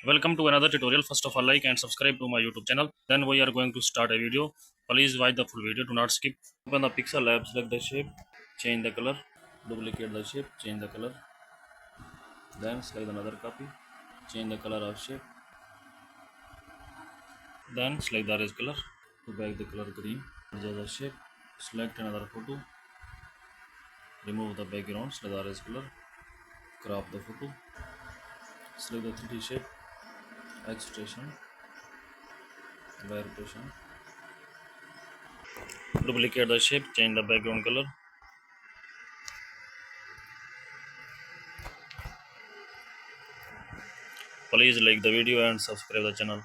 Welcome to another tutorial. First of all, like and subscribe to my YouTube channel. Then we are going to start a video. Please watch the full video. Do not skip. Open the pixel lab, select the shape, change the color, duplicate the shape, change the color. Then select another copy, change the color of shape. Then select the erase color. To back the color green. Adjust the shape. Select another photo. Remove the background. Select the erase color. Crop the photo. Select the 3D shape. Extraction. Rotation. Duplicate the shape, change the background color. Please like the video and subscribe the channel.